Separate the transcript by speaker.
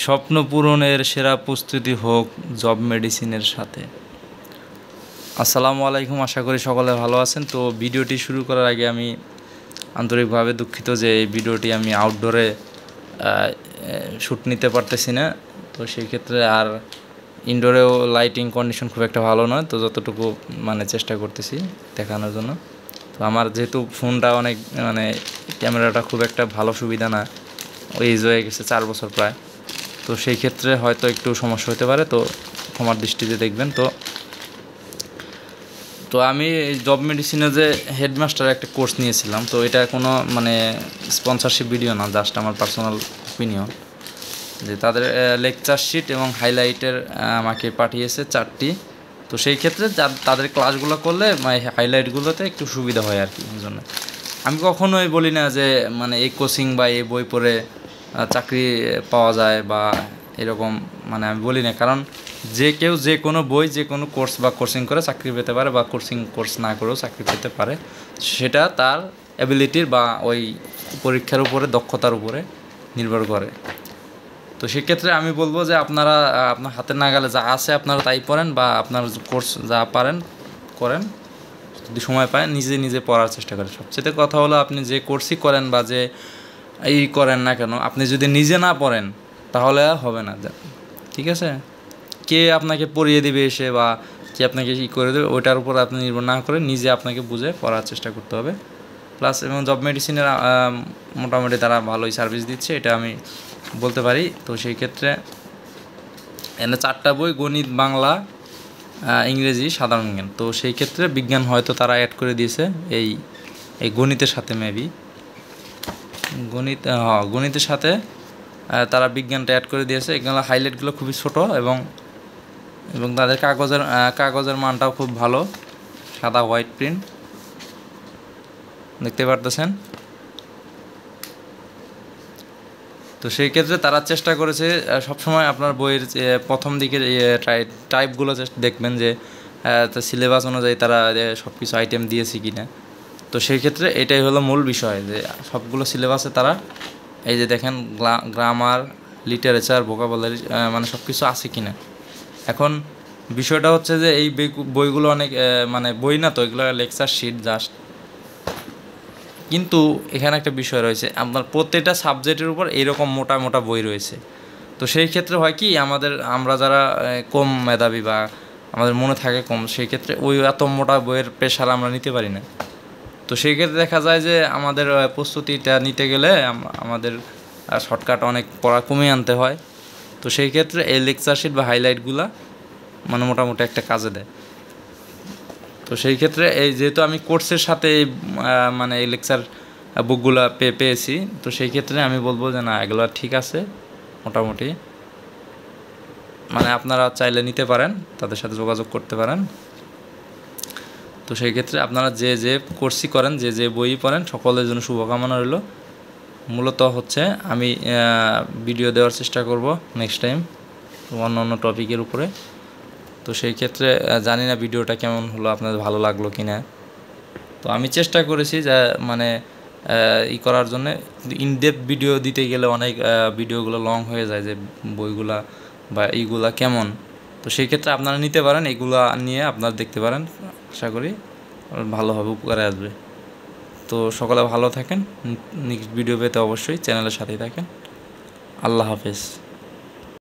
Speaker 1: স্বপ্ন পূরণের সেরা প্রস্তুতি হোক জব মেডিসিনের সাথে। আসসালামু আলাইকুম, আশা করি সকলে ভালো আছেন। তো ভিডিওটি শুরু করার আগে আমি আন্তরিকভাবে দুঃখিত যে এই ভিডিওটি আমি আউটডোরে শ্যুট নিতে পারতেছি না। তো সেই ক্ষেত্রে আর ইনডোরেও লাইটিং কন্ডিশন খুব একটা ভালো নয়, তো যতটুকু চেষ্টা করতেছি দেখানোর জন্য। তো আমার যেহেতু ফোনটা অনেক ক্যামেরাটা খুব একটা ভালো সুবিধা না, এজ হয়ে গেছে 4 বছর প্রায়, তো সেই ক্ষেত্রে হয়তো একটু সমস্যা হতে পারে, তো ক্ষমার দৃষ্টিতে দেখবেন। তো আমি এই জব মেডিসিনে যে হেডমাস্টার একটা কোর্স নিয়েছিলাম, তো এটা কোনো স্পন্সরশিপ ভিডিও না, জাস্ট আমার পার্সোনাল ওপিনিয়ন। যে তাদের লেকচার শিট এবং হাইলাইটের আমাকে পাঠিয়েছে 4টি। তো সেই ক্ষেত্রে তাদের ক্লাসগুলো করলে হাইলাইটগুলোতে একটু সুবিধা হয় আর কি। এই জন্য আমি কখনোই বলি না যে এই কোচিং বা এই বই পড়ে চাকরি পাওয়া যায় বা এরকম, আমি বলি না। কারণ যে কেউ যে কোনো বই, যে কোনো কোর্স বা কোচিং করে চাকরি পেতে পারে, বা কোর্স না করেও চাকরি পেতে পারে। সেটা তার অ্যাবিলিটির বা ওই পরীক্ষার উপরে, দক্ষতার উপরে নির্ভর করে। তো সেক্ষেত্রে আমি বলবো যে আপনারা আপনার হাতের নাগালে যা আছে আপনারা তাই পড়েন, বা আপনার কোর্স যা পারেন করেন। যদি সময় পায় নিজে নিজে পড়ার চেষ্টা করেন। সবচেয়ে কথা হলো, আপনি যে কোর্সই করেন বা যে করেন না কেন, আপনি যদি নিজে না পড়েন তাহলে হবে না। ঠিক আছে, কে আপনাকে পড়িয়ে দেবে এসে, বা কে আপনাকে করে দেবে, ওইটার উপর আপনি নির্ভর না করে নিজে আপনাকে বুঝে পড়ার চেষ্টা করতে হবে। প্লাস এবং জব মেডিসিনের মোটামুটি তারা ভালোই সার্ভিস দিচ্ছে, এটা আমি বলতে পারি। তো সেই ক্ষেত্রে এনে 4টা বই, গণিত, বাংলা, ইংরেজি, সাধারণ জ্ঞান। তো সেই ক্ষেত্রে বিজ্ঞান হয়তো তারা অ্যাড করে দিয়েছে এই গণিতের সাথে, মেবি গণিতের সাথে তারা বিজ্ঞানটা অ্যাড করে দিয়েছে। এগুলো হাইলাইটগুলো খুবই ছোট, এবং তাদের কাগজের মানটাও খুব ভালো, সাদা হোয়াইট প্রিন্ট দেখতে পারতেছেন। তো সেই ক্ষেত্রে তারা চেষ্টা করেছে সবসময় আপনার বইয়ের প্রথম দিকের টাইপগুলো দেখবেন যে সিলেবাস অনুযায়ী তারা সব কিছু আইটেম দিয়েছে কি না। তো সেই ক্ষেত্রে এটাই হলো মূল বিষয়, যে সবগুলো সিলেবাসে তারা এই যে দেখেন গ্রামার, লিটারেচার, ভোকাবুলারি সব কিছু আছে কি না। এখন বিষয়টা হচ্ছে যে এই বইগুলো অনেক বই না, তো এগুলো লেকচার শিট জাস্ট। কিন্তু এখানে একটা বিষয় রয়েছে, আপনার প্রত্যেকটা সাবজেক্টের উপর এইরকম মোটা মোটা বই রয়েছে। তো সেই ক্ষেত্রে হয় কি, আমরা যারা কম মেধাবী বা আমাদের মনে থাকে কম, সেই ক্ষেত্রে ওই এত মোটা বইয়ের প্রেশার আমরা নিতে পারি না। তো সেই ক্ষেত্রে দেখা যায় যে আমাদের প্রস্তুতিটা নিতে গেলে আমাদের শর্টকাট অনেক পড়া কমিয়ে আনতে হয়। তো সেই ক্ষেত্রে এই লেকচার শিট বা হাইলাইটগুলা মোটামুটি একটা কাজে দেয়। তো সেই ক্ষেত্রে এই যেহেতু আমি কোর্সের সাথে এই লেকচার বুকগুলো পেয়েছি, তো সেই ক্ষেত্রে আমি বলবো যে না, এগুলো ঠিক আছে মোটামুটি। আপনারা চাইলে নিতে পারেন, তাদের সাথে যোগাযোগ করতে পারেন। তো সেই ক্ষেত্রে আপনারা যে কোর্সই করেন, যে বই পড়েন, সকলের জন্য শুভকামনা রইল। মূলত হচ্ছে আমি ভিডিও দেওয়ার চেষ্টা করব নেক্সট টাইম অন্য টপিকের উপরে। তো সেই ক্ষেত্রে জানি না ভিডিওটা কেমন হলো, আপনাদের ভালো লাগলো কি না। তো আমি চেষ্টা করেছি যে করার জন্য। ইনডেপথ ভিডিও দিতে গেলে অনেক ভিডিওগুলো লং হয়ে যায়, যে বইগুলা বা এইগুলা কেমন। তো সেই ক্ষেত্রে আপনারা নিতে পারেন, এগুলা নিয়ে আপনারা দেখতে পারেন, আশা করি ভালোভাবে উপকারে আসবে। তো সকলে ভালো থাকেন, নেক্সট ভিডিও পেতে অবশ্যই চ্যানেলের সাথেই থাকেন। আল্লাহ হাফেজ।